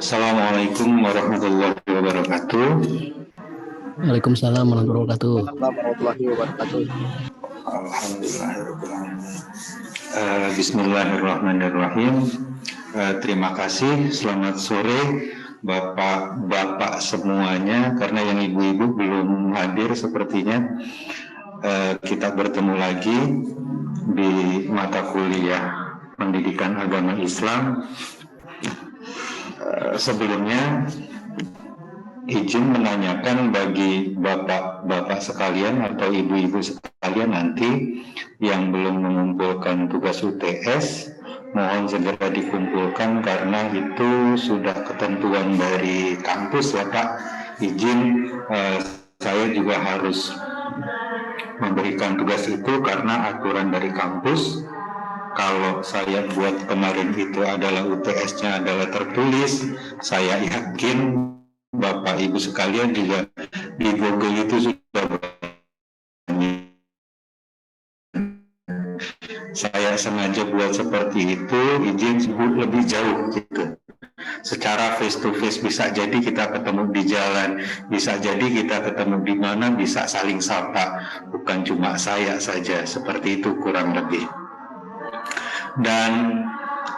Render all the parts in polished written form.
Assalamualaikum warahmatullahi wabarakatuh. Waalaikumsalam warahmatullahi wabarakatuh. Warahmatullahi wabarakatuh. Alhamdulillahirrahmanirrahim. Bismillahirrahmanirrahim. Terima kasih. Selamat sore Bapak-bapak semuanya. Karena yang ibu-ibu belum hadir sepertinya. Kita bertemu lagi di mata kuliah Pendidikan Agama Islam. Sebelumnya izin menanyakan bagi bapak-bapak sekalian atau ibu-ibu sekalian nanti yang belum mengumpulkan tugas UTS, mohon segera dikumpulkan karena itu sudah ketentuan dari kampus ya Pak. Izin saya juga harus memberikan tugas itu karena aturan dari kampus. Kalau saya buat kemarin itu adalah UTS-nya adalah tertulis, saya yakin Bapak Ibu sekalian juga di Google itu sudah banyak. Saya sengaja buat seperti itu, izin sebut lebih jauh gitu. Secara face to face bisa jadi kita ketemu di jalan, bisa jadi kita ketemu di mana, bisa saling sapa, bukan cuma saya saja, seperti itu kurang lebih. Dan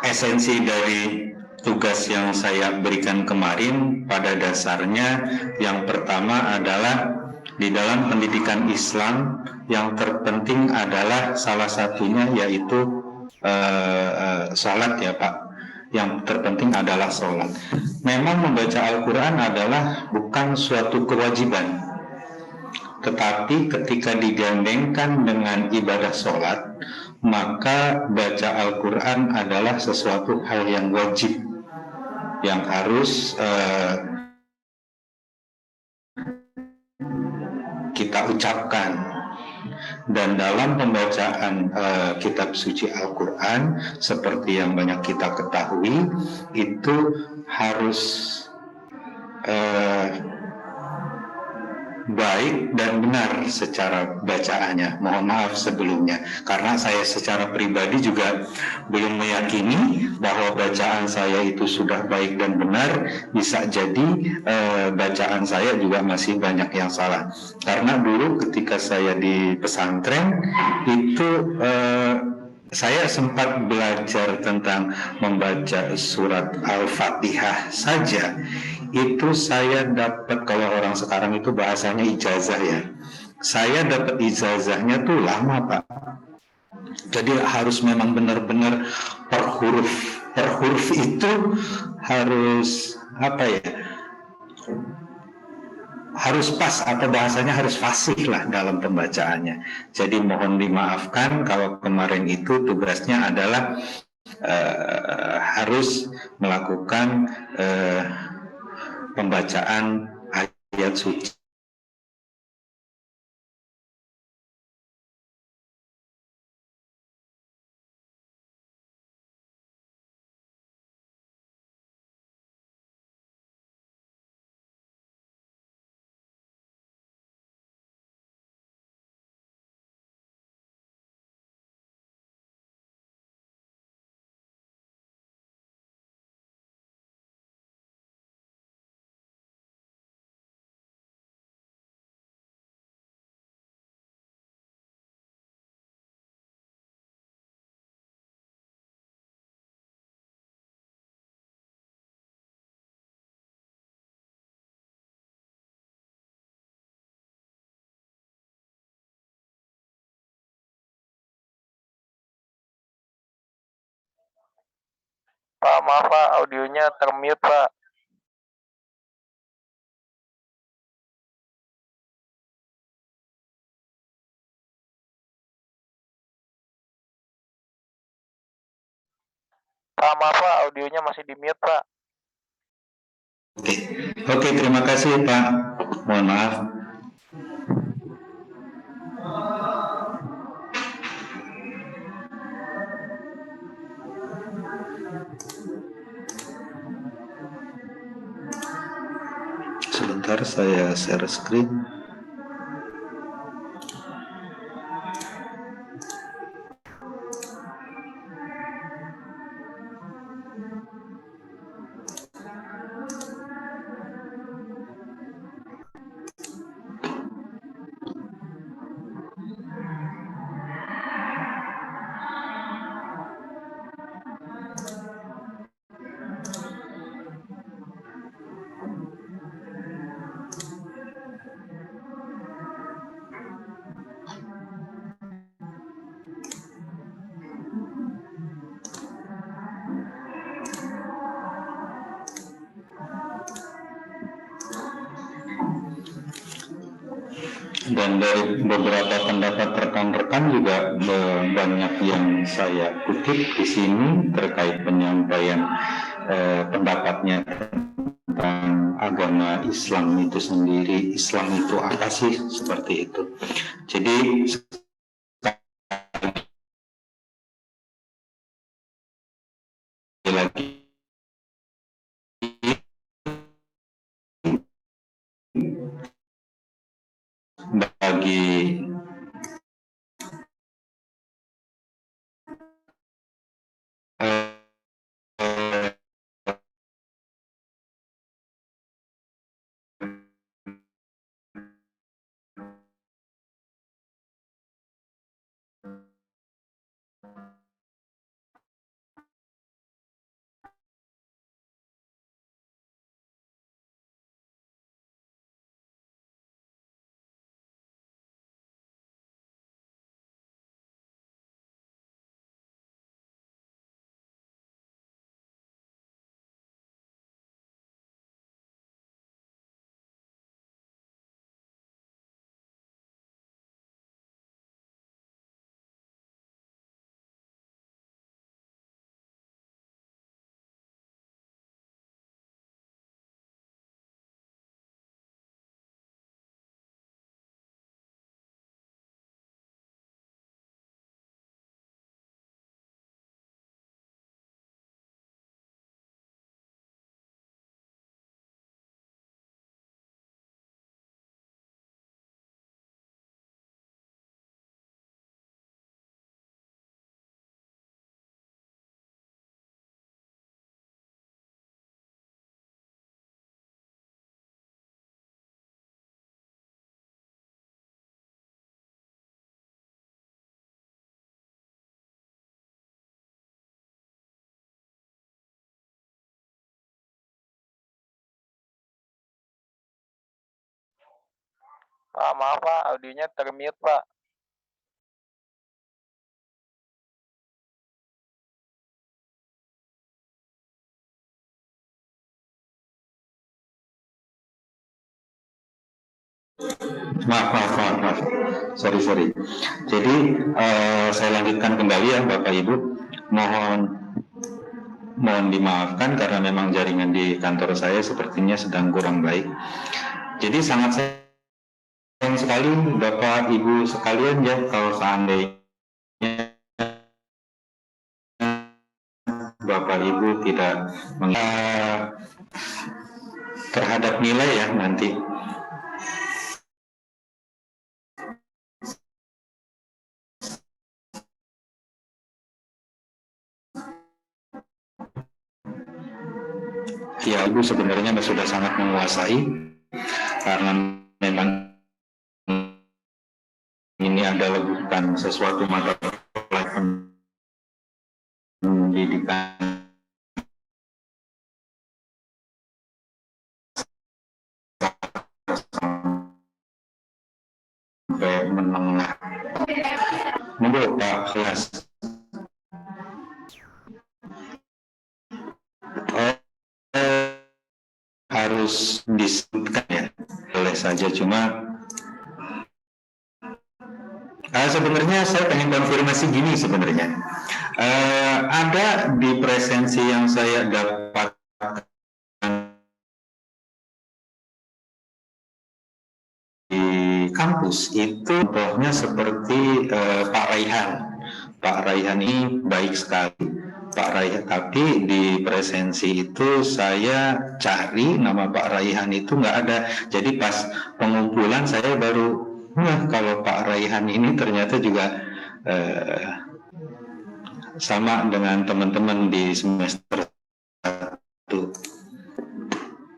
esensi dari tugas yang saya berikan kemarin pada dasarnya yang pertama adalah di dalam pendidikan Islam yang terpenting adalah salah satunya yaitu sholat ya Pak. Yang terpenting adalah sholat. Memang membaca Al-Quran adalah bukan suatu kewajiban, tetapi ketika digandengkan dengan ibadah sholat, maka baca Al-Quran adalah sesuatu hal yang wajib, yang harus kita ucapkan. Dan dalam pembacaan kitab suci Al-Quran, seperti yang banyak kita ketahui, itu harus baik dan benar secara bacaannya. Mohon maaf sebelumnya, karena saya secara pribadi juga belum meyakini bahwa bacaan saya itu sudah baik dan benar. Bisa jadi bacaan saya juga masih banyak yang salah. Karena dulu ketika saya di pesantren itu saya sempat belajar tentang membaca surat Al-Fatihah saja. Itu saya dapat, kalau orang sekarang itu bahasanya ijazah ya. Saya dapat ijazahnya tuh lama Pak. Jadi harus memang benar-benar per huruf itu harus apa ya? Harus pas atau bahasanya harus fasih lah dalam pembacaannya. Jadi mohon dimaafkan kalau kemarin itu tugasnya adalah harus melakukan pembacaan ayat suci. Pak, maaf Pak, audionya termute Pak. Pak, maaf Pak, audionya masih di mute Pak. Oke, terima kasih Pak. Mohon maaf. Sebentar saya share screen. Dan dari beberapa pendapat rekan-rekan juga banyak yang saya kutip di sini terkait penyampaian pendapatnya tentang agama Islam itu sendiri. Islam itu apa sih, seperti itu. Jadi sekali lagi bagi Pak, maaf Pak, audionya termute Pak. maaf. Sorry. Jadi saya lanjutkan kembali ya Bapak Ibu. Mohon dimaafkan karena memang jaringan di kantor saya sepertinya sedang kurang baik. Jadi sangat sayang sekali Bapak Ibu sekalian ya, kalau seandainya Bapak Ibu tidak terhadap nilai ya nanti. Ya, Ibu sebenarnya sudah sangat menguasai karena memang ini adalah bukan sesuatu mata pelajaran pendidikan sampai menengah. Monggo Pak Kelas. Harus disebutkan ya, boleh saja, cuma sebenarnya saya pengen konfirmasi gini sebenarnya. Ada di presensi yang saya dapat di kampus itu contohnya seperti Pak Raihan. Pak Raihan ini baik sekali. Pak Raihan, tapi di presensi itu saya cari nama Pak Raihan itu nggak ada. Jadi pas pengumpulan saya baru, wah kalau Pak Raihan ini ternyata juga sama dengan teman-teman di semester 1.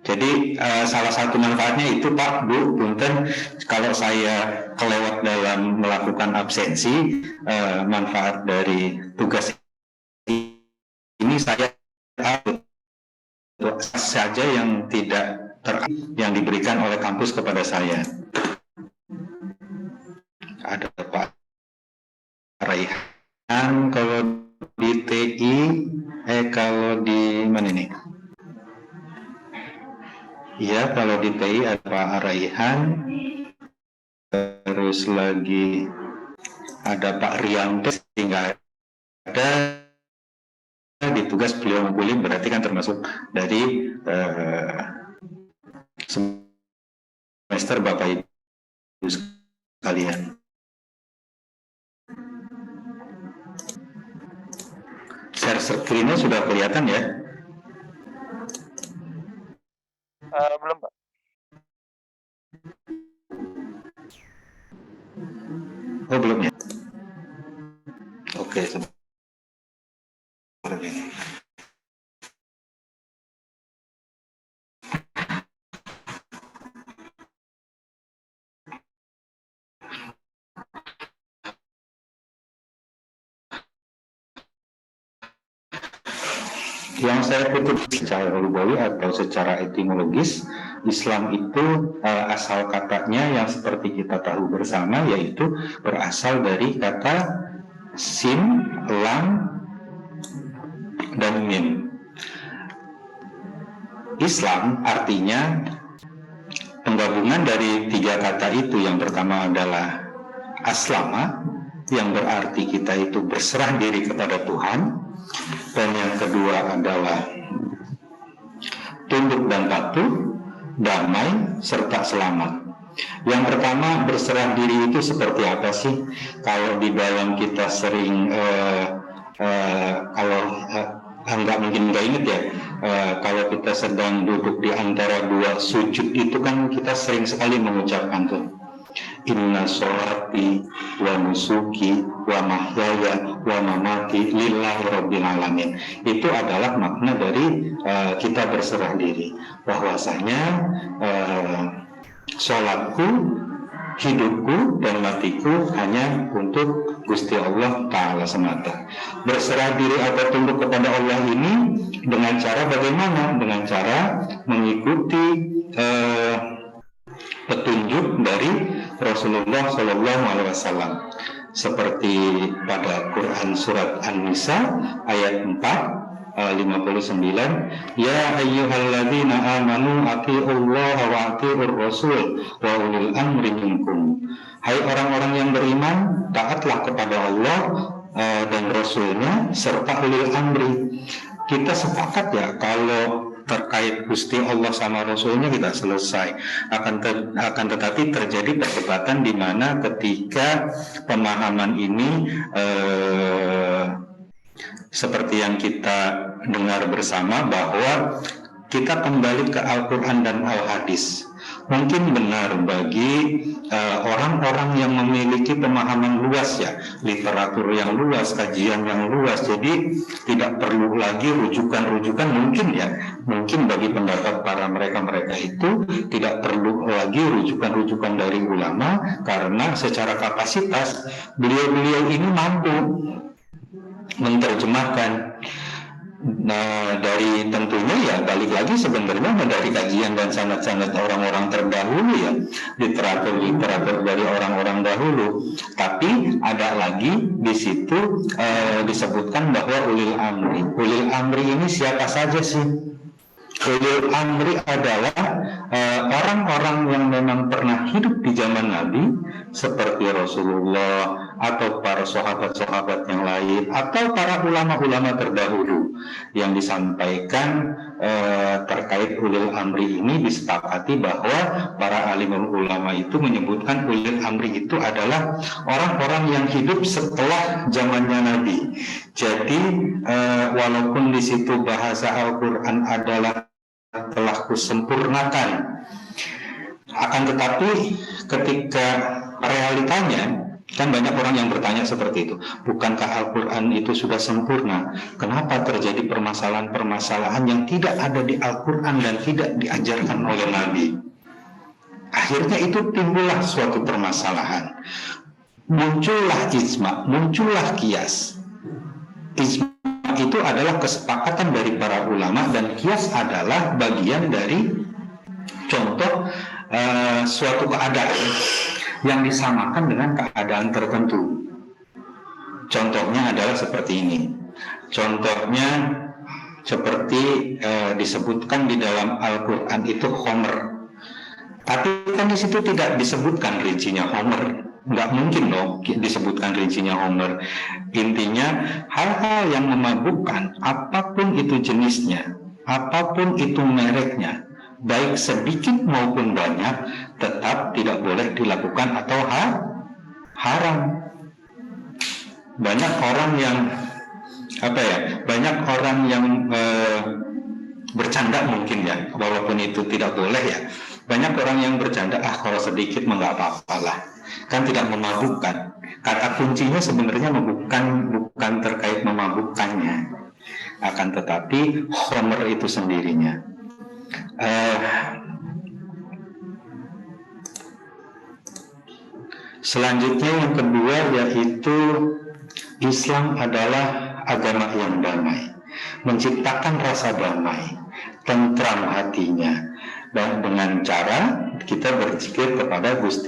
Jadi salah satu manfaatnya itu Pak, Bu, punten kalau saya kelewat dalam melakukan absensi, manfaat dari tugas ini saya saja yang tidak yang diberikan oleh kampus kepada saya. Ada Pak Raihan kalau di TI, kalau di mana nih? Iya, kalau di TI ada Pak Raihan, terus lagi ada Pak Rianto, tinggal ada di tugas beliau ngumpulin, berarti kan termasuk dari semester Bapak Ibu sekalian. Share screen-nya sudah kelihatan ya? Belum, Pak. Oh, belum ya? Oke, sebentar. Yang saya kutip secara lugawi atau secara etimologis, Islam itu asal katanya yang seperti kita tahu bersama, yaitu berasal dari kata sin, lam, dan mim. Islam artinya penggabungan dari 3 kata itu. Yang pertama adalah aslama, yang berarti kita itu berserah diri kepada Tuhan. Dan yang kedua adalah tunduk dan patuh, damai, serta selamat. Yang pertama, berserah diri itu seperti apa sih? Kalau di dalam kita sering nggak mungkin nggak inget ya, kalau kita sedang duduk di antara 2 sujud itu kan kita sering sekali mengucapkan tuh, inna sholati wa nusuki wa mahyaya wa mamati lillahi rabbil alamin. Itu adalah makna dari kita berserah diri, bahwasanya sholatku, hidupku dan matiku hanya untuk Gusti Allah Ta'ala semata. Berserah diri atau tunduk kepada Allah ini dengan cara bagaimana? Dengan cara mengikuti petunjuk dari Rasulullah Shallallahu Alaihi Wasallam, seperti pada Quran surat An-Nisa ayat 4:59, ya ayyuhalladzina amanu atiullaha wa atiur rasul wa ulil amri minkum. Hai orang-orang yang beriman, taatlah kepada Allah dan Rasulnya serta ulil amri. Kita sepakat ya kalau terkait Gusti Allah sama Rasulnya kita selesai. Akan tetapi terjadi perdebatan di mana ketika pemahaman ini seperti yang kita dengar bersama, bahwa kita kembali ke Al-Quran dan Al-Hadis. Mungkin benar bagi orang-orang yang memiliki pemahaman luas ya, literatur yang luas, kajian yang luas, jadi tidak perlu lagi rujukan-rujukan. Mungkin bagi pendapat para mereka itu tidak perlu lagi rujukan-rujukan dari ulama, karena secara kapasitas beliau-beliau ini mampu menerjemahkan. Nah, dari tentunya ya balik lagi sebenarnya dari kajian dan sanad-sanad orang-orang terdahulu ya, literatur dari orang-orang dahulu. Tapi ada lagi di situ disebutkan bahwa ulil amri. Ulil amri ini siapa saja sih? Ulil amri adalah orang-orang yang memang pernah hidup di zaman Nabi, seperti Rasulullah atau para sahabat-sahabat yang lain atau para ulama-ulama terdahulu. yang disampaikan terkait ulil amri ini disepakati bahwa para alimul ulama itu menyebutkan ulil amri itu adalah orang-orang yang hidup setelah zamannya Nabi. Jadi walaupun di situ bahasa Al-Quran adalah telah kusempurnakan, akan tetapi ketika realitanya, kan banyak orang yang bertanya seperti itu, bukankah Al-Quran itu sudah sempurna? Kenapa terjadi permasalahan-permasalahan yang tidak ada di Al-Quran dan tidak diajarkan oleh Nabi? Akhirnya itu timbullah suatu permasalahan. Muncullah ijma, muncullah qiyas. Ijma itu adalah kesepakatan dari para ulama dan qiyas adalah bagian dari contoh suatu keadaan yang disamakan dengan keadaan tertentu. Contohnya adalah seperti ini. Contohnya seperti disebutkan di dalam Al-Quran itu Homer. Tapi kan di situ tidak disebutkan rincinya Homer. Nggak mungkin dong disebutkan rincinya Homer. Intinya hal-hal yang memabukkan, apapun itu jenisnya, apapun itu mereknya, baik sedikit maupun banyak, tetap tidak boleh dilakukan atau haram. Banyak orang yang banyak orang yang bercanda mungkin ya, walaupun itu tidak boleh ya. Banyak orang yang bercanda, kalau sedikit mah nggak apa-apalah, kan tidak memabukkan. Kata kuncinya sebenarnya bukan terkait memabukkannya, akan tetapi homer itu sendirinya. Selanjutnya yang kedua yaitu Islam adalah agama yang damai, menciptakan rasa damai, tentram hatinya, dan dengan cara kita berzikir kepada Gusti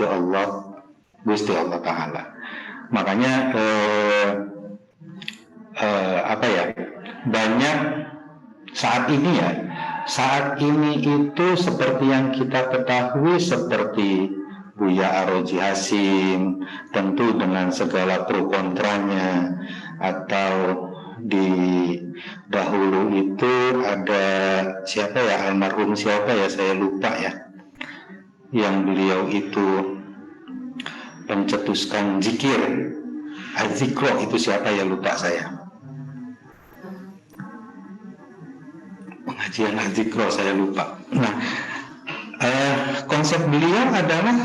Allah Ta'ala. Makanya banyak saat ini itu seperti yang kita ketahui, seperti Buya Aroji Hasim, tentu dengan segala pro kontranya, atau di dahulu itu ada almarhum saya lupa ya, yang beliau itu pencetuskan zikir Az-Zikro, itu siapa ya, lupa saya. Pengajian Az-Zikro saya lupa. Nah, konsep beliau adalah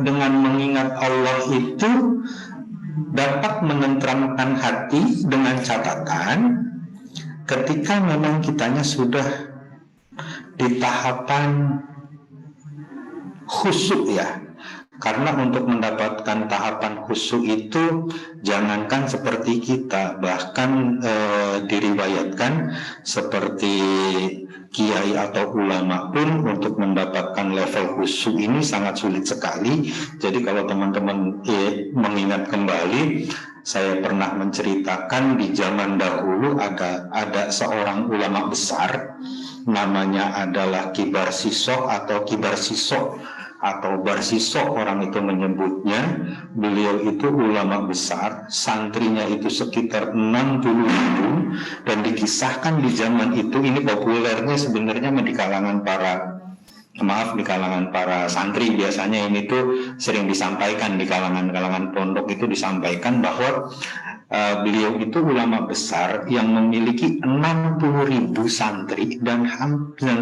dengan mengingat Allah itu dapat menenteramkan hati, dengan catatan ketika memang kitanya sudah di tahapan khusyuk ya. Karena untuk mendapatkan tahapan khusyuk itu jangankan seperti kita, bahkan diriwayatkan seperti kiai atau ulama pun untuk mendapatkan level khusyuk ini sangat sulit sekali. Jadi kalau teman-teman mengingat kembali, saya pernah menceritakan di zaman dahulu ada seorang ulama besar, namanya adalah Kibar Sisok atau Barsisok orang itu menyebutnya. Beliau itu ulama besar, santrinya itu sekitar 60.000, dan dikisahkan di zaman itu, ini populernya sebenarnya di kalangan para santri. Biasanya ini tuh sering disampaikan di kalangan pondok, itu disampaikan bahwa beliau itu ulama besar yang memiliki 60.000 santri, dan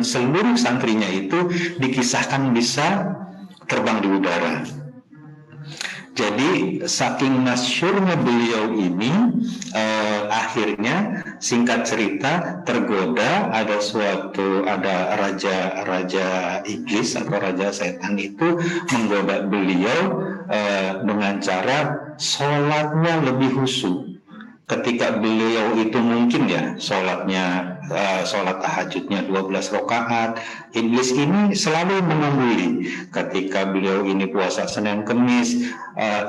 seluruh santrinya itu dikisahkan bisa terbang di udara. Jadi saking masyhurnya beliau ini, akhirnya singkat cerita tergoda, ada raja iblis atau raja setan itu menggoda beliau dengan cara sholatnya lebih khusyuk. Ketika beliau itu mungkin ya sholat tahajudnya 12 rakaat, iblis ini selalu mengungguli. Ketika beliau ini puasa Senin Kemis,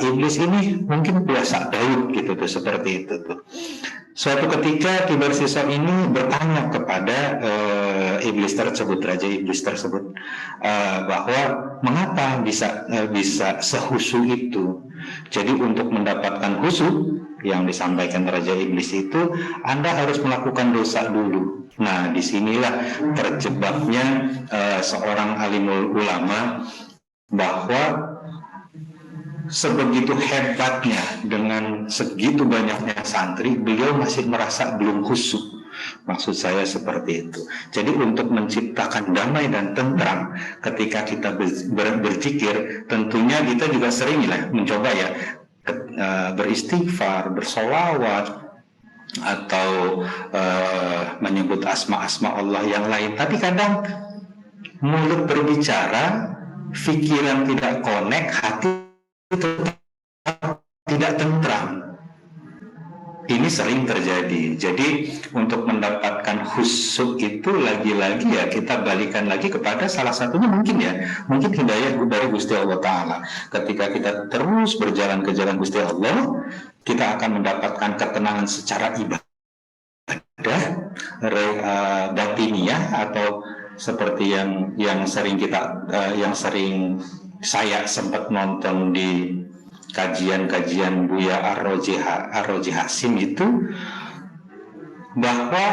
iblis ini mungkin puasa Daud gitu tuh, seperti itu tuh. Suatu ketika Kibar Sisok ini bertanya kepada raja iblis tersebut, bahwa mengapa bisa sehusu itu. Jadi untuk mendapatkan khusyuk yang disampaikan Raja Iblis itu, Anda harus melakukan dosa dulu. Nah, disinilah terjebaknya seorang alimul ulama, bahwa sebegitu hebatnya dengan segitu banyaknya santri, beliau masih merasa belum khusyuk. Maksud saya seperti itu. Jadi untuk menciptakan damai dan tentram ketika kita berzikir, tentunya kita juga sering lah mencoba ya beristighfar, bersolawat, atau menyebut asma-asma Allah yang lain. Tapi kadang mulut berbicara, pikiran tidak connect, hati tetap tidak tentram. Ini sering terjadi. Jadi untuk mendapatkan khusyuk itu lagi-lagi ya kita balikan lagi kepada salah satunya mungkin hidayah dari Gusti Allah Ta'ala. Ketika kita terus berjalan ke jalan Gusti Allah, kita akan mendapatkan ketenangan secara ibadah, batiniyah, atau seperti yang sering saya sempat nonton di kajian-kajian Buya Ar-Roji Hasim itu, bahwa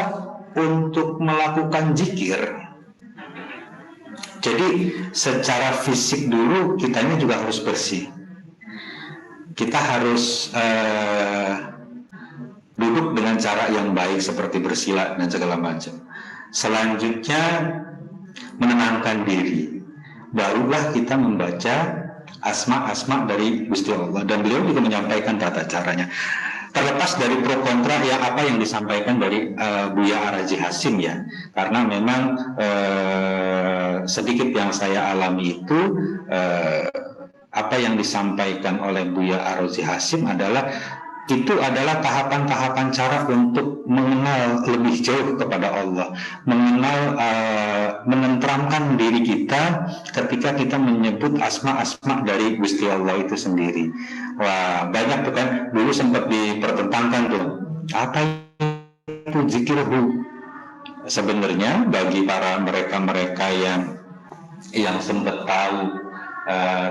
untuk melakukan zikir, jadi secara fisik dulu kitanya juga harus bersih. Kita harus duduk dengan cara yang baik seperti bersila dan segala macam. Selanjutnya menenangkan diri, barulah kita membaca asma-asma dari Gusti Allah, dan beliau juga menyampaikan tata caranya. Terlepas dari pro kontra apa yang disampaikan dari Buya Ar-Roji Hasim ya, karena memang sedikit yang saya alami itu, apa yang disampaikan oleh Buya Ar-Roji Hasim adalah tahapan-tahapan cara untuk mengenal lebih jauh kepada Allah, menentramkan diri kita ketika kita menyebut asma-asma dari Gusti Allah itu sendiri. Wah, banyak tuh kan, dulu sempat dipertentangkan tuh, apa itu zikirhu? Sebenarnya bagi para mereka yang sempat tahu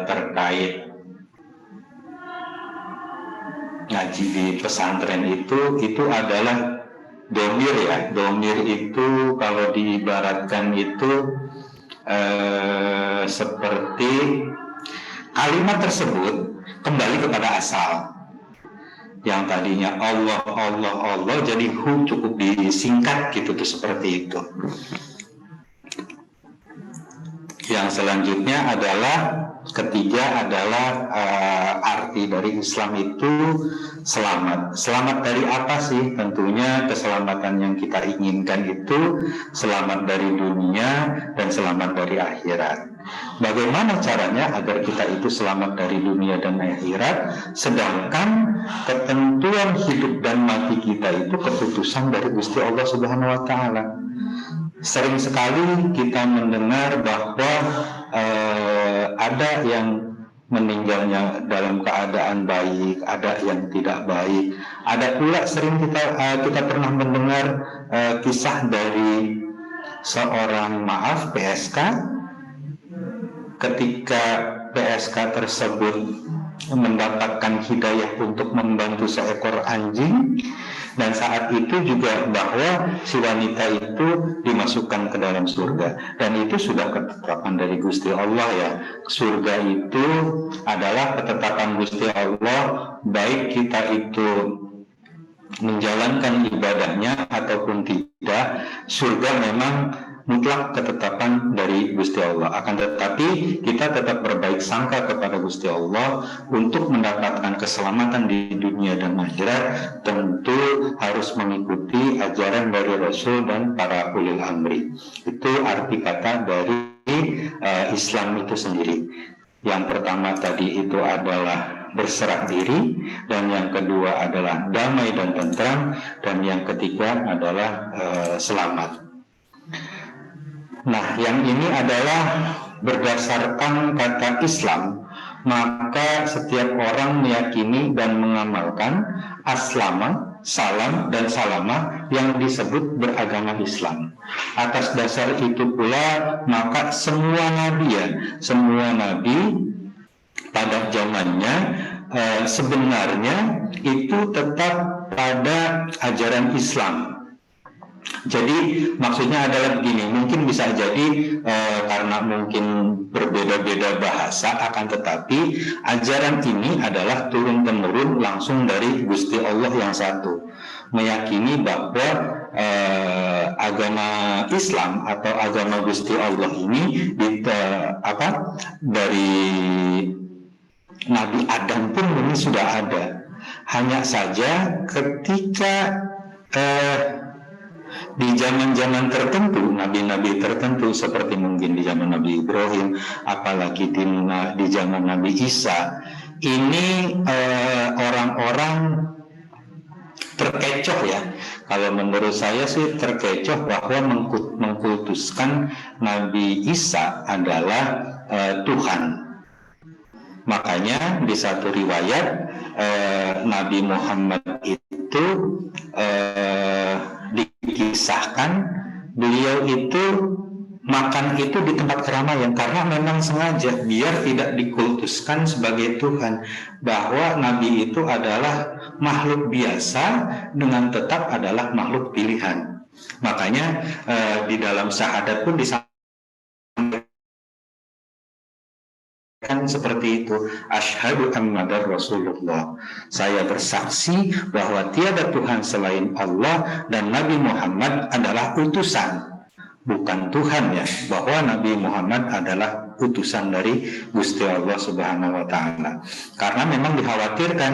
terkait ngaji di pesantren itu adalah domir ya. Domir itu kalau diibaratkan itu seperti kalimat tersebut kembali kepada asal. Yang tadinya Allah, Allah, Allah, jadi hu cukup disingkat gitu tuh, seperti itu. Yang selanjutnya ketiga adalah arti dari Islam itu selamat. Selamat dari apa sih? Tentunya keselamatan yang kita inginkan itu selamat dari dunia dan selamat dari akhirat. Bagaimana caranya agar kita itu selamat dari dunia dan akhirat, sedangkan ketentuan hidup dan mati kita itu keputusan dari Gusti Allah Subhanahu wa Ta'ala. Sering sekali kita mendengar bahwa ada yang meninggalnya dalam keadaan baik, ada yang tidak baik. Ada pula sering kita pernah mendengar kisah dari seorang PSK, ketika PSK tersebut mendapatkan hidayah untuk membantu seekor anjing, dan saat itu juga bahwa si wanita itu dimasukkan ke dalam surga, dan itu sudah ketetapan dari Gusti Allah ya. Surga itu adalah ketetapan Gusti Allah, baik kita itu menjalankan ibadahnya ataupun tidak. Surga memang mutlak ketetapan dari Gusti Allah. Akan tetapi kita tetap berbaik sangka kepada Gusti Allah untuk mendapatkan keselamatan di dunia dan akhirat. Tentu harus mengikuti ajaran dari Rasul dan para ulil amri. Itu arti kata dari Islam itu sendiri. Yang pertama tadi itu adalah berserah diri, dan yang kedua adalah damai dan tentram, dan yang ketiga adalah selamat. Nah, yang ini adalah berdasarkan kata Islam, maka setiap orang meyakini dan mengamalkan aslama, salam, dan salama yang disebut beragama Islam. Atas dasar itu pula, maka semua nabi pada zamannya sebenarnya itu tetap pada ajaran Islam. Jadi maksudnya adalah begini, mungkin bisa jadi karena mungkin berbeda-beda bahasa, akan tetapi ajaran ini adalah turun-temurun langsung dari Gusti Allah yang satu, meyakini bahwa agama Islam atau agama Gusti Allah ini dari Nabi Adam pun ini sudah ada. Hanya saja ketika di zaman-zaman tertentu, nabi-nabi tertentu seperti mungkin di zaman Nabi Ibrahim, apalagi di zaman Nabi Isa, ini orang-orang terkecoh ya. Kalau menurut saya sih terkecoh bahwa mengkultuskan Nabi Isa adalah Tuhan. Makanya di satu riwayat Nabi Muhammad itu dikisahkan beliau itu makan itu di tempat keramaian karena memang sengaja biar tidak dikultuskan sebagai Tuhan, bahwa Nabi itu adalah makhluk biasa dengan tetap adalah makhluk pilihan. Makanya di dalam syahadat pun disampaikan seperti itu, asyhadu anna Rasulullah, saya bersaksi bahwa tiada Tuhan selain Allah dan Nabi Muhammad adalah utusan, bukan Tuhan ya, bahwa Nabi Muhammad adalah utusan dari Gusti Allah Subhanahu wa Ta'ala. Karena memang dikhawatirkan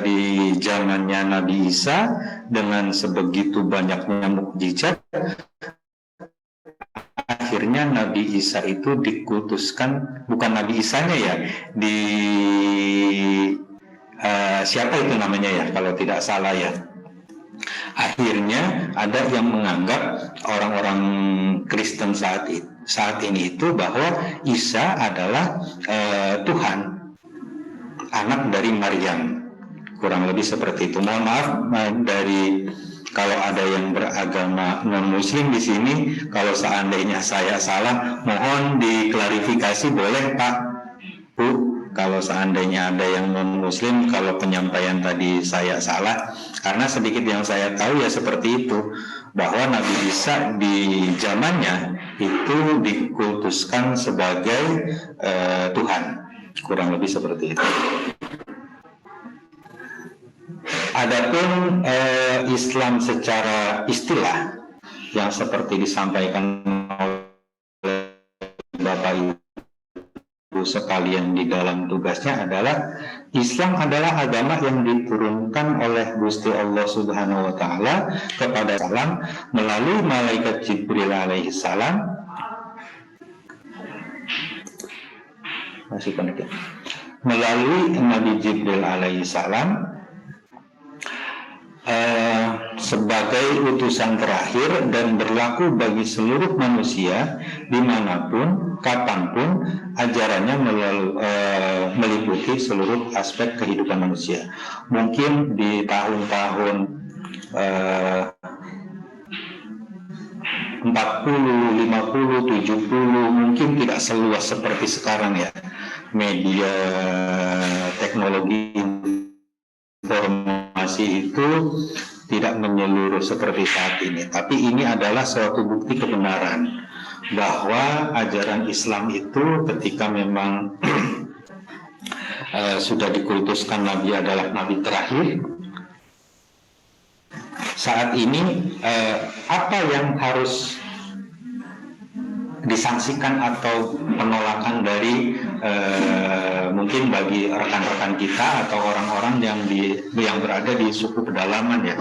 di zamannya Nabi Isa dengan sebegitu banyaknya mukjizat, akhirnya Nabi Isa itu dikultuskan, bukan Nabi Isanya ya, siapa itu namanya ya kalau tidak salah ya. Akhirnya ada yang menganggap orang-orang Kristen saat ini itu bahwa Isa adalah Tuhan, anak dari Maryam, kurang lebih seperti itu. Mohon maaf dari kalau ada yang beragama non-muslim di sini, kalau seandainya saya salah, mohon diklarifikasi, boleh Pak, Bu. Kalau seandainya ada yang non-muslim, kalau penyampaian tadi saya salah, karena sedikit yang saya tahu ya seperti itu, bahwa Nabi Isa di zamannya itu dikultuskan sebagai Tuhan, kurang lebih seperti itu. Adapun Islam secara istilah yang seperti disampaikan oleh Bapak Ibu sekalian di dalam tugasnya adalah Islam adalah agama yang diturunkan oleh Gusti Allah Subhanahu wa Ta'ala kepada salam melalui malaikat Jibril alaihi salam. Masih connect ya? Melalui Nabi Jibril alaihi salam sebagai utusan terakhir dan berlaku bagi seluruh manusia dimanapun, kapanpun, ajarannya meliputi seluruh aspek kehidupan manusia. Mungkin di tahun-tahun 40, 50, 70 mungkin tidak seluas seperti sekarang ya. Media teknologi informasi itu tidak menyeluruh seperti saat ini, tapi ini adalah suatu bukti kebenaran bahwa ajaran Islam itu ketika memang sudah dikultuskan Nabi adalah Nabi terakhir, saat ini apa yang harus disangsikan atau penolakan dari mungkin bagi rekan-rekan kita atau orang-orang yang berada di suku pedalaman ya.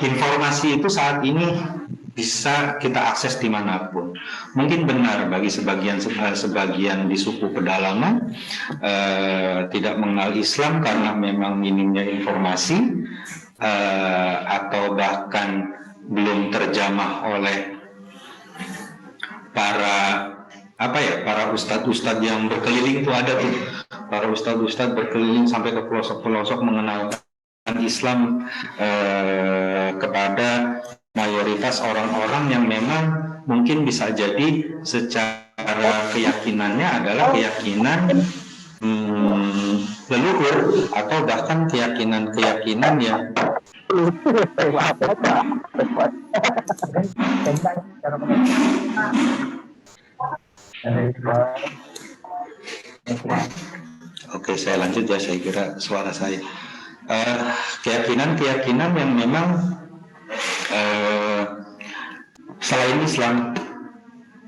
Informasi itu saat ini bisa kita akses dimanapun. Mungkin benar bagi sebagian di suku pedalaman tidak mengenal Islam karena memang minimnya informasi atau bahkan belum terjamah oleh para ustadz-ustadz yang berkeliling itu ada tuh, para ustadz-ustadz berkeliling sampai ke pelosok-pelosok mengenalkan Islam kepada mayoritas orang-orang yang memang mungkin bisa jadi secara keyakinannya adalah keyakinan leluhur atau bahkan keyakinan-keyakinan yang Oke, saya lanjut ya, saya kira suara saya. Keyakinan-keyakinan yang memang selain Islam.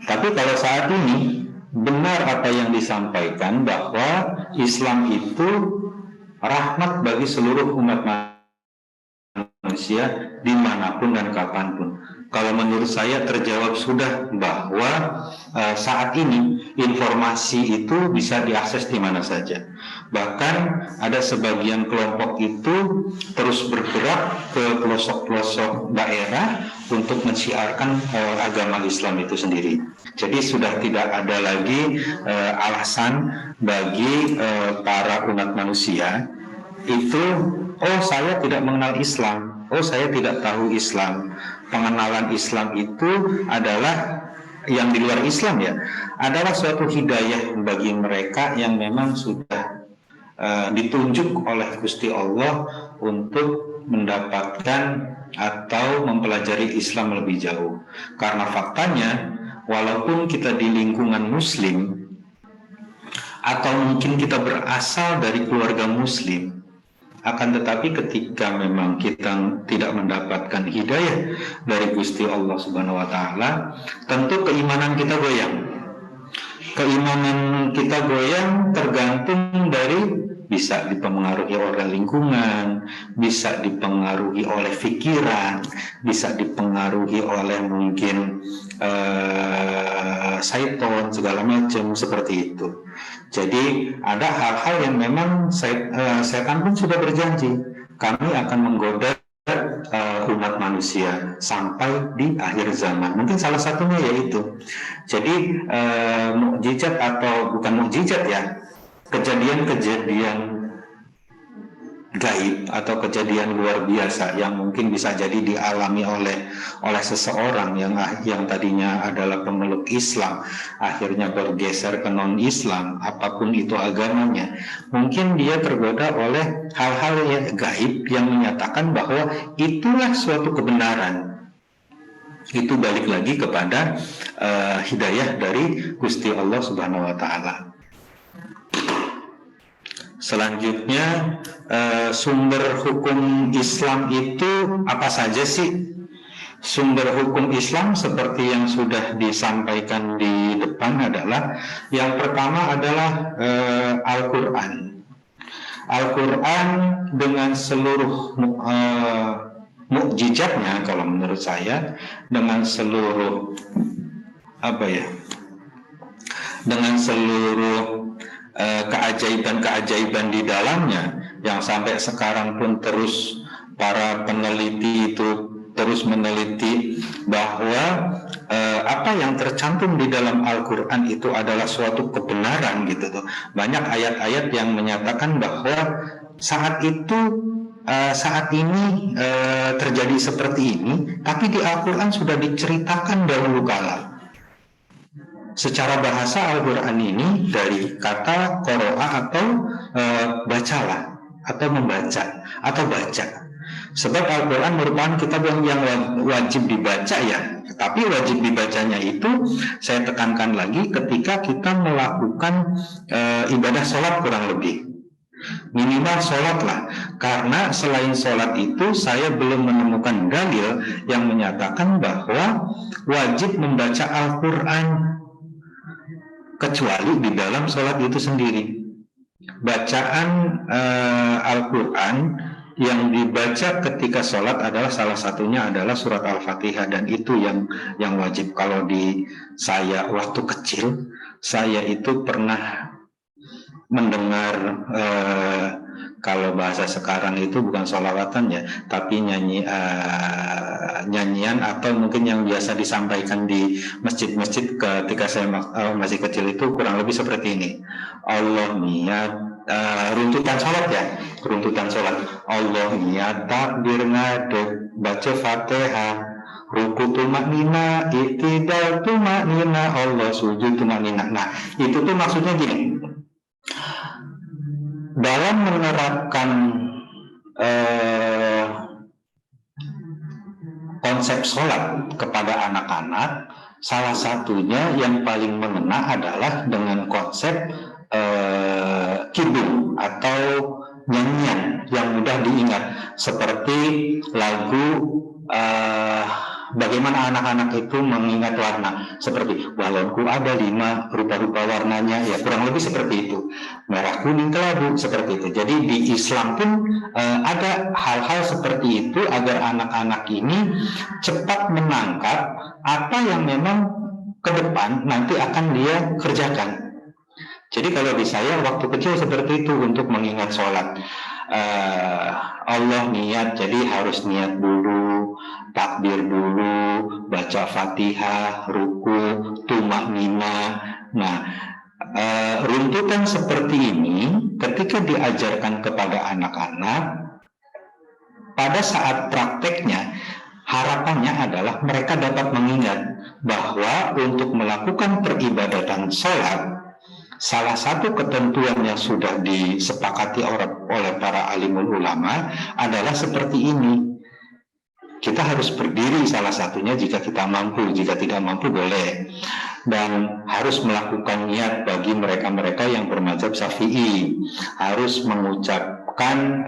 Tapi kalau saat ini benar apa yang disampaikan bahwa Islam itu rahmat bagi seluruh umat manusia dimanapun dan kapanpun. Kalau menurut saya terjawab sudah bahwa saat ini informasi itu bisa diakses di mana saja. Bahkan ada sebagian kelompok itu terus bergerak ke pelosok-pelosok daerah untuk mensiarkan agama Islam itu sendiri. Jadi sudah tidak ada lagi alasan bagi para umat manusia itu, oh saya tidak mengenal Islam, oh saya tidak tahu Islam. Pengenalan Islam itu adalah yang di luar Islam ya, adalah suatu hidayah bagi mereka yang memang sudah ditunjuk oleh Gusti Allah untuk mendapatkan atau mempelajari Islam lebih jauh. Karena faktanya, walaupun kita di lingkungan Muslim atau mungkin kita berasal dari keluarga Muslim, akan tetapi ketika memang kita tidak mendapatkan hidayah dari Gusti Allah Subhanahu wa taala, tentu keimanan kita goyang. Keimanan kita goyang tergantung dari bisa dipengaruhi oleh lingkungan, bisa dipengaruhi oleh pikiran, bisa dipengaruhi oleh mungkin syaiton segala macam seperti itu. Jadi ada hal-hal yang memang setan pun sudah berjanji kami akan menggoda umat manusia sampai di akhir zaman. Mungkin salah satunya yaitu jadi mukjizat atau bukan mukjizat ya, kejadian-kejadian gaib atau kejadian luar biasa yang mungkin bisa jadi dialami oleh seseorang yang tadinya adalah pemeluk Islam akhirnya bergeser ke non-Islam, apapun itu agamanya, mungkin dia tergoda oleh hal-hal yang gaib yang menyatakan bahwa itulah suatu kebenaran. Itu balik lagi kepada hidayah dari Gusti Allah Subhanahu wa taala. Selanjutnya, sumber hukum Islam itu apa saja sih? Sumber hukum Islam seperti yang sudah disampaikan di depan adalah, yang pertama adalah Al-Quran. Al-Quran dengan seluruh mukjizatnya, kalau menurut saya, dengan seluruh dengan seluruh keajaiban-keajaiban di dalamnya yang sampai sekarang pun terus para peneliti itu terus meneliti bahwa apa yang tercantum di dalam Al-Quran itu adalah suatu kebenaran gitu tuh. Banyak ayat-ayat yang menyatakan bahwa saat ini terjadi seperti ini, tapi di Al-Quran sudah diceritakan dahulu kala. Secara bahasa Al-Quran ini dari kata qoro'a atau bacalah atau membaca atau baca. Sebab Al-Quran merupakan kitab yang wajib dibaca ya. Tapi wajib dibacanya itu saya tekankan lagi ketika kita melakukan ibadah sholat kurang lebih. Minimal sholat lah. Karena selain sholat itu saya belum menemukan dalil yang menyatakan bahwa wajib membaca Al-Quran kecuali di dalam sholat itu sendiri. Bacaan Al-Quran yang dibaca ketika sholat adalah salah satunya adalah surat Al-Fatihah, dan itu yang wajib. Kalau di saya waktu kecil, saya itu pernah mendengar kalau bahasa sekarang itu bukan sholawatan ya, tapi nyanyian atau mungkin yang biasa disampaikan di masjid-masjid ketika saya masih kecil itu kurang lebih seperti ini. Allah niat runtutan sholat. Allah niat takbir ngadeg baca Fatihah, ruku tumak nina, iktidal tumak nina, Allah sujud tumak nina. Nah itu tuh maksudnya gini. dalam menerapkan konsep sholat kepada anak-anak, salah satunya yang paling mengena adalah dengan konsep kidung atau nyanyian yang mudah diingat, seperti lagu bagaimana anak-anak itu mengingat warna, seperti balonku ada 5 rupa-rupa warnanya, ya kurang lebih seperti itu, merah kuning kelabu, seperti itu. Jadi di Islam pun ada hal-hal seperti itu agar anak-anak ini cepat menangkap apa yang memang ke depan nanti akan dia kerjakan. Jadi kalau di saya waktu kecil seperti itu untuk mengingat sholat, Allah niat, jadi harus niat dulu, takbir dulu, baca Fatihah, ruku, tumak-nina. Nah, runtutan seperti ini ketika diajarkan kepada anak-anak, pada saat prakteknya harapannya adalah mereka dapat mengingat bahwa untuk melakukan peribadatan sholat, salah satu ketentuan yang sudah disepakati oleh para alimul ulama adalah seperti ini. Kita harus berdiri salah satunya jika kita mampu, jika tidak mampu boleh. Dan harus melakukan niat bagi mereka-mereka yang bermadzhab Syafi'i, harus mengucapkan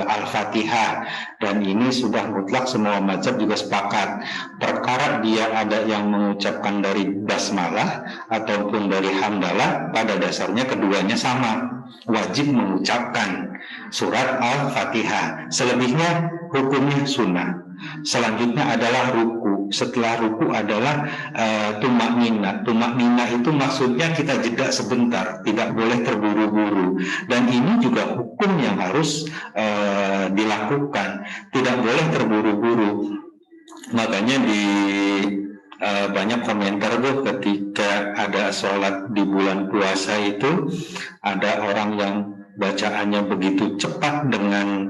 Al-Fatihah, dan ini sudah mutlak semua mazhab juga sepakat. Perkara dia ada yang mengucapkan dari basmalah ataupun dari hamdalah, pada dasarnya keduanya sama, wajib mengucapkan surat Al-Fatihah. Selebihnya hukumnya sunnah. Selanjutnya adalah ruku. Setelah ruku adalah tumak-nina. Tumak-nina itu maksudnya kita jeda sebentar, tidak boleh terburu-buru. Dan ini juga hukum yang harus dilakukan, tidak boleh terburu-buru. Makanya di banyak komentar tuh ketika ada sholat di bulan puasa itu, ada orang yang bacaannya begitu cepat dengan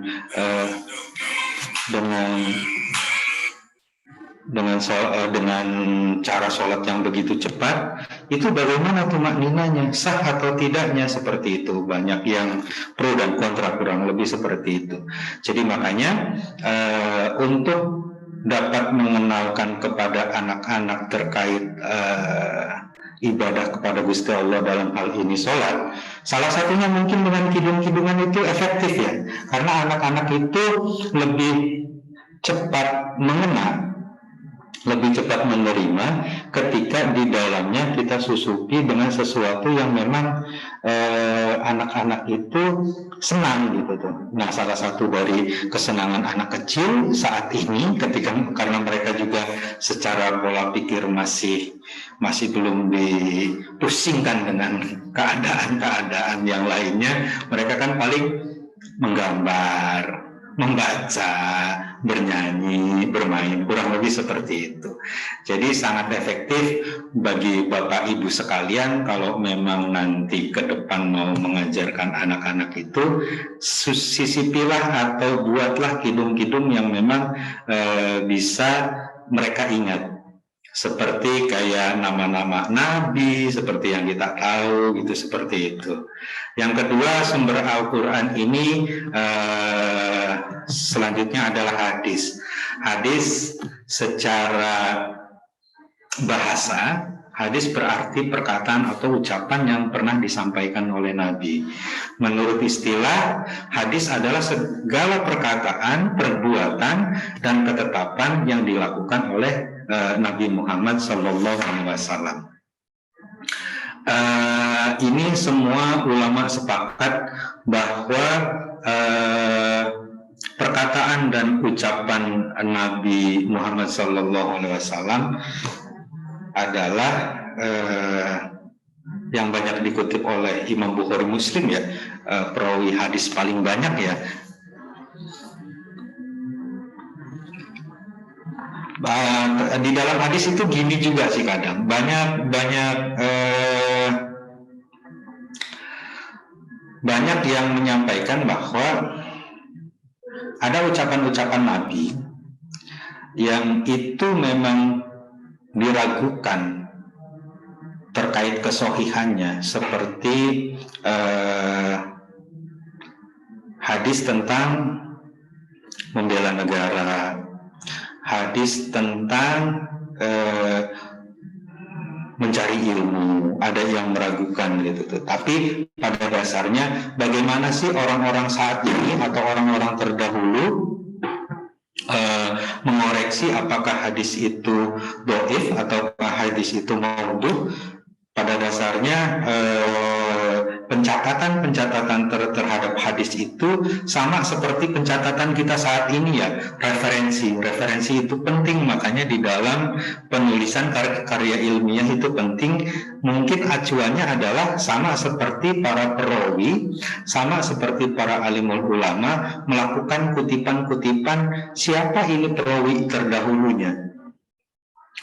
cara sholat yang begitu cepat, itu bagaimana tumak-ninanya, sah atau tidaknya, seperti itu. Banyak yang pro dan kontra, kurang lebih seperti itu. Jadi makanya untuk dapat mengenalkan kepada anak-anak terkait ibadah kepada Gusti Allah dalam hal ini sholat, salah satunya mungkin dengan kidung-kidungan itu efektif ya, karena anak-anak itu lebih cepat mengena, lebih cepat menerima ketika di dalamnya kita susupi dengan sesuatu yang memang anak-anak itu senang gitu tuh. Nah, salah satu dari kesenangan anak kecil saat ini ketika, karena mereka juga secara pola pikir masih belum dipusingkan dengan keadaan-keadaan yang lainnya, mereka kan paling menggambar, membaca, bernyanyi, bermain, kurang lebih seperti itu. Jadi sangat efektif bagi Bapak Ibu sekalian kalau memang nanti ke depan mau mengajarkan anak-anak itu, sisipilah atau buatlah kidung-kidung yang memang bisa mereka ingat. Seperti kayak nama-nama nabi, seperti yang kita tahu gitu, seperti itu. Yang kedua, sumber Al-Quran ini selanjutnya adalah hadis. Hadis secara bahasa, hadis berarti perkataan atau ucapan yang pernah disampaikan oleh Nabi. Menurut istilah, hadis adalah segala perkataan, perbuatan, dan ketetapan yang dilakukan oleh Nabi Muhammad SAW. Ini semua ulama sepakat bahwa perkataan dan ucapan Nabi Muhammad SAW adalah yang banyak dikutip oleh Imam Bukhari Muslim ya, perawi hadis paling banyak ya. Di dalam hadis itu gini juga sih, kadang banyak yang menyampaikan bahwa ada ucapan-ucapan Nabi yang itu memang diragukan terkait kesohihannya, seperti hadis tentang membela negara, hadis tentang mencari ilmu, ada yang meragukan gitu. Tapi pada dasarnya bagaimana sih orang-orang saat ini atau orang-orang terdahulu mengoreksi apakah hadis itu dhaif ataukah hadis itu maudhu? Pada dasarnya pencatatan terhadap hadis itu sama seperti pencatatan kita saat ini ya, referensi itu penting, makanya di dalam penulisan karya ilmiah itu penting. Mungkin acuannya adalah sama seperti para perawi, sama seperti para alimul ulama melakukan kutipan-kutipan siapa ini perawi terdahulunya,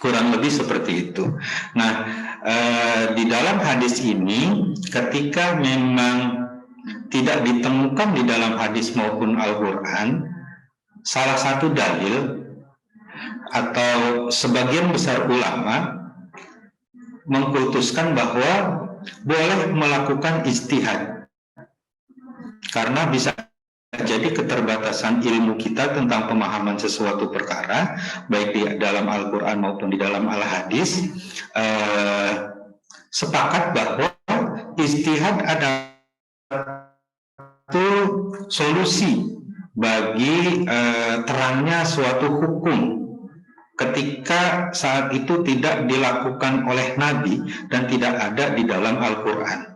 kurang lebih seperti itu. Nah, di dalam hadis ini ketika memang tidak ditemukan di dalam hadis maupun Al-Quran salah satu dalil, atau sebagian besar ulama mengkultuskan bahwa boleh melakukan ijtihad karena bisa jadi keterbatasan ilmu kita tentang pemahaman sesuatu perkara, baik di dalam Al-Quran maupun di dalam Al-Hadis, sepakat bahwa ijtihad adalah satu solusi bagi terangnya suatu hukum ketika saat itu tidak dilakukan oleh Nabi dan tidak ada di dalam Al-Quran.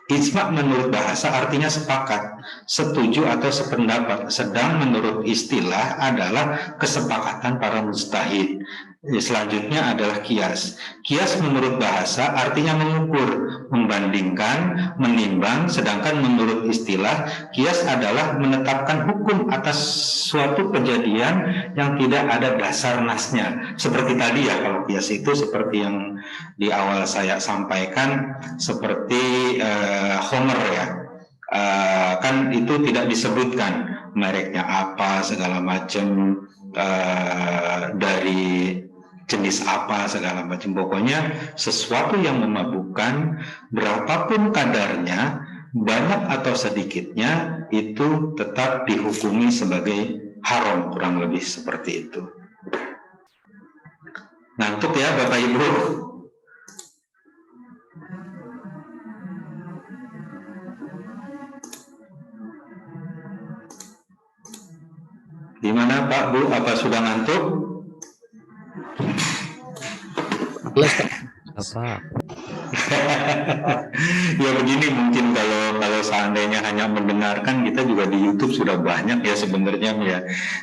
Ijma' menurut bahasa artinya sepakat, setuju atau sependapat, sedang menurut istilah adalah kesepakatan para mujtahid. Selanjutnya adalah kias. Kias menurut bahasa artinya mengukur, membandingkan, menimbang, sedangkan menurut istilah kias adalah menetapkan hukum atas suatu kejadian yang tidak ada dasar nasnya. Seperti tadi ya, kalau kias itu seperti yang di awal saya sampaikan, seperti Homer ya, kan itu tidak disebutkan mereknya apa segala macam, dari jenis apa segala macam, pokoknya sesuatu yang memabukkan berapapun kadarnya, banyak atau sedikitnya, itu tetap dihukumi sebagai haram, kurang lebih seperti itu. Ngantuk ya Bapak Ibu? Gimana Pak Bu, apa sudah ngantuk? Apa? Ya begini, mungkin kalau seandainya hanya mendengarkan, kita juga di YouTube sudah banyak ya sebenarnya ya.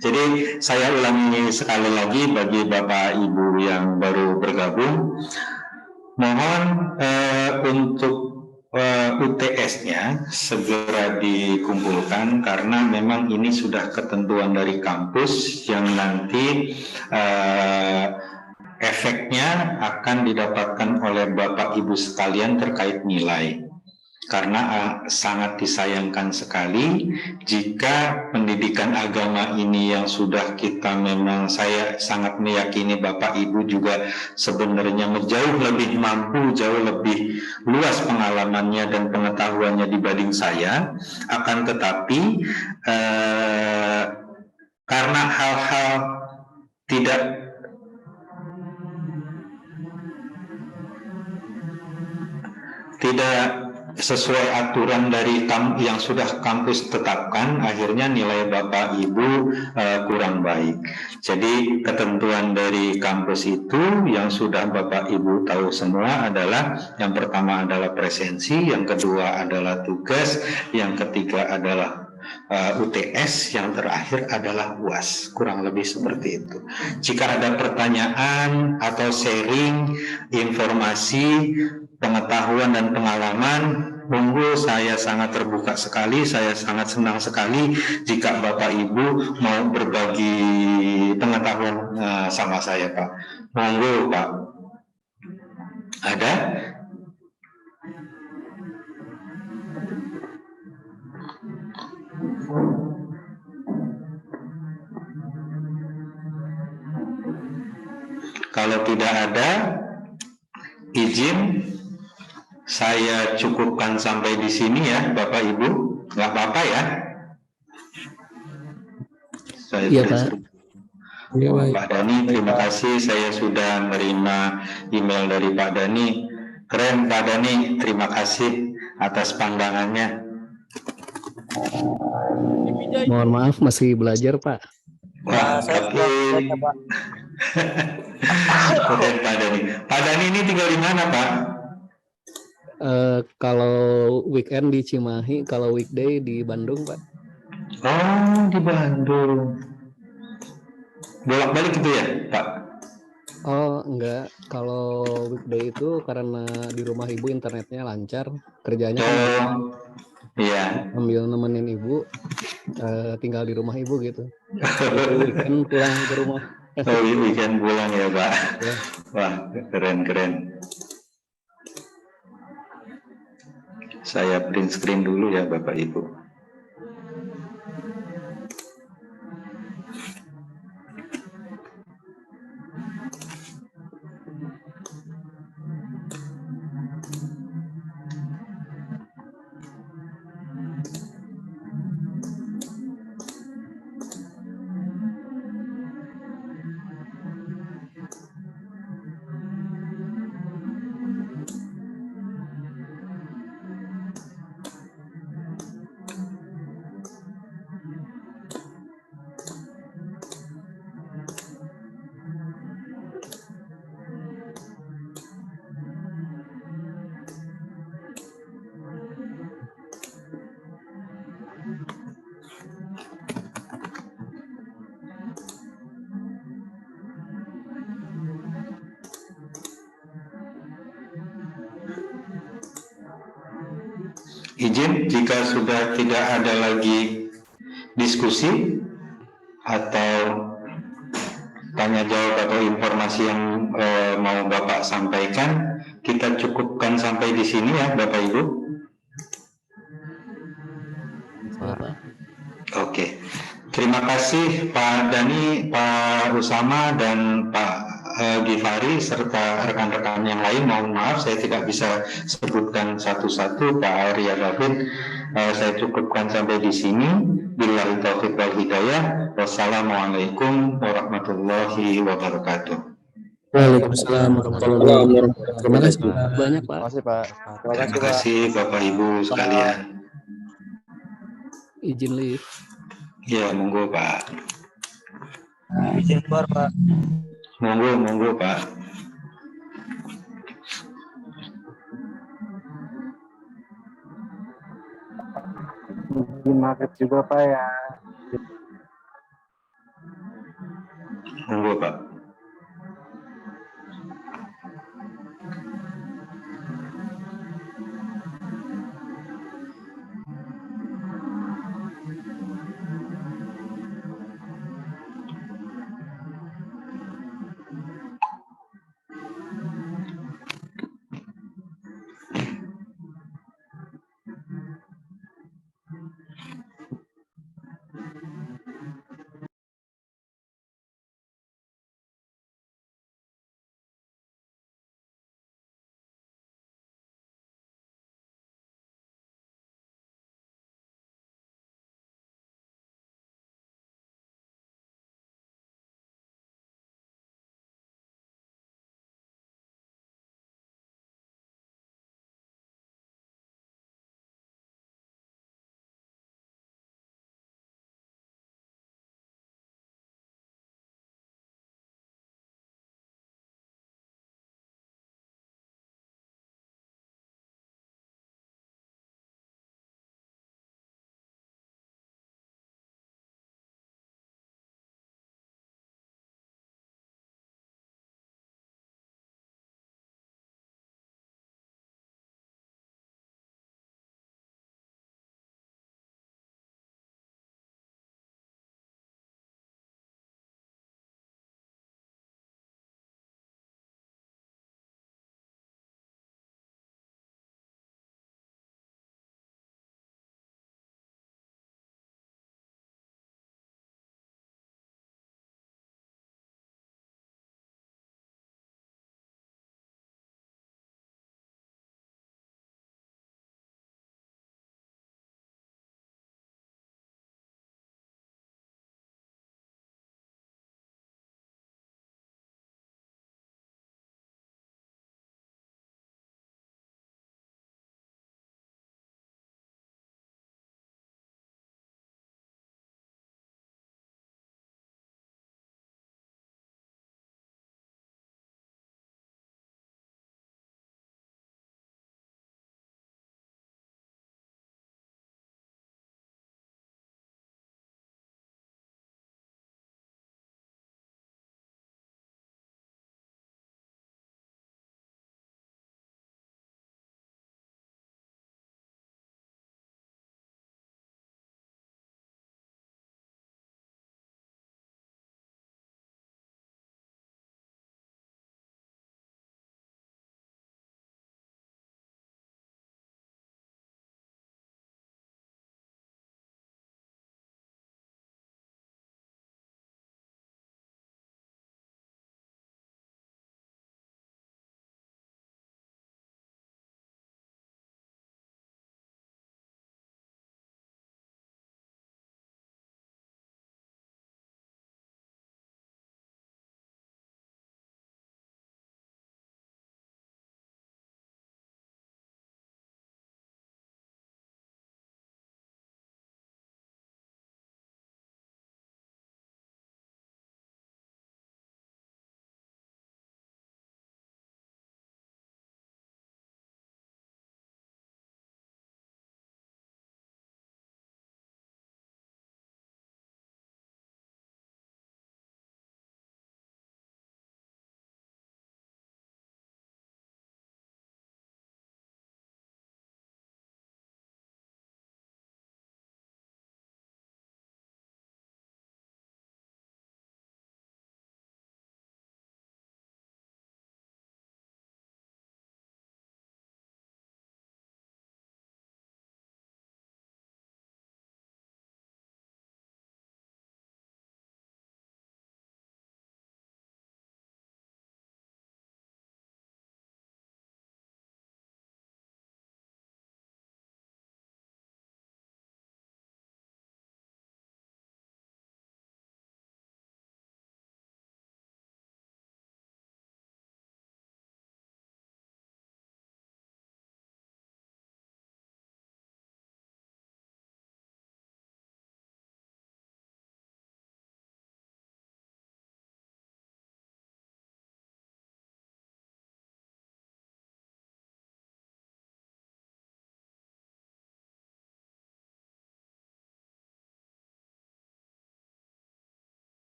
Jadi saya ulangi sekali lagi bagi Bapak Ibu yang baru bergabung, mohon untuk UTS-nya segera dikumpulkan karena memang ini sudah ketentuan dari kampus yang nanti efeknya akan didapatkan oleh Bapak Ibu sekalian terkait nilai. Karena sangat disayangkan sekali jika pendidikan agama ini yang sudah kita, memang saya sangat meyakini Bapak Ibu juga sebenarnya jauh lebih mampu, jauh lebih luas pengalamannya dan pengetahuannya dibanding saya, akan tetapi karena hal-hal tidak sesuai aturan dari yang sudah kampus tetapkan, akhirnya nilai Bapak Ibu kurang baik. Jadi ketentuan dari kampus itu yang sudah Bapak Ibu tahu semua adalah, yang pertama adalah presensi, yang kedua adalah tugas, yang ketiga adalah UTS, yang terakhir adalah UAS, kurang lebih seperti itu. Jika ada pertanyaan atau sharing informasi, pengetahuan dan pengalaman, monggo, saya sangat terbuka sekali, saya sangat senang sekali jika Bapak Ibu mau berbagi pengetahuan sama saya Pak. Monggo Pak. Ada? Kalau tidak ada, izin saya cukupkan sampai di sini ya Bapak Ibu. Nggak apa-apa ya? Saya Iya, print Pak. screen. Pak Dani, terima kasih saya sudah menerima email dari Pak Dani. Keren Pak Dani, terima kasih atas pandangannya. Mohon maaf masih belajar, Pak. Wah, saya tapi sudah baca, Pak. keren Pak Dani. Pak Dani ini tinggal di mana Pak? Kalau weekend di Cimahi, kalau weekday di Bandung, Pak. Oh, di Bandung. Bolak-balik gitu ya Pak? Oh, enggak. Kalau weekday itu karena di rumah ibu internetnya lancar, kerjanya kan di rumah. Oh, iya. Sambil nemenin ibu, tinggal di rumah ibu gitu. Jadi weekend pulang ke rumah. Oh, weekend pulang ya Pak. Ya. Wah, keren. Saya print screen dulu ya Bapak Ibu. Izin jika sudah tidak ada lagi diskusi atau tanya jawab atau informasi yang mau Bapak sampaikan, kita cukupkan sampai di sini ya Bapak Ibu. Pak. Oke, terima kasih Pak Dani, Pak Usama dan Pak Gifari serta rekan-rekan yang lain. Mohon maaf saya tidak bisa sebutkan satu-satu. Pak Arya David, saya cukupkan sampai di sini. Billahi taufiq wal hidayah. Wassalamualaikum warahmatullahi wabarakatuh. Waalaikumsalam warahmatullahi wabarakatuh. Terima kasih banyak, Pak. Terima kasih, Pak. Terima kasih, Terima Pak. kasih Bapak Ibu sekalian. Izin live. Ya, monggo Pak. Izin keluar, Pak. Monggo Pak. Izin market juga, Pak ya. Monggo Pak.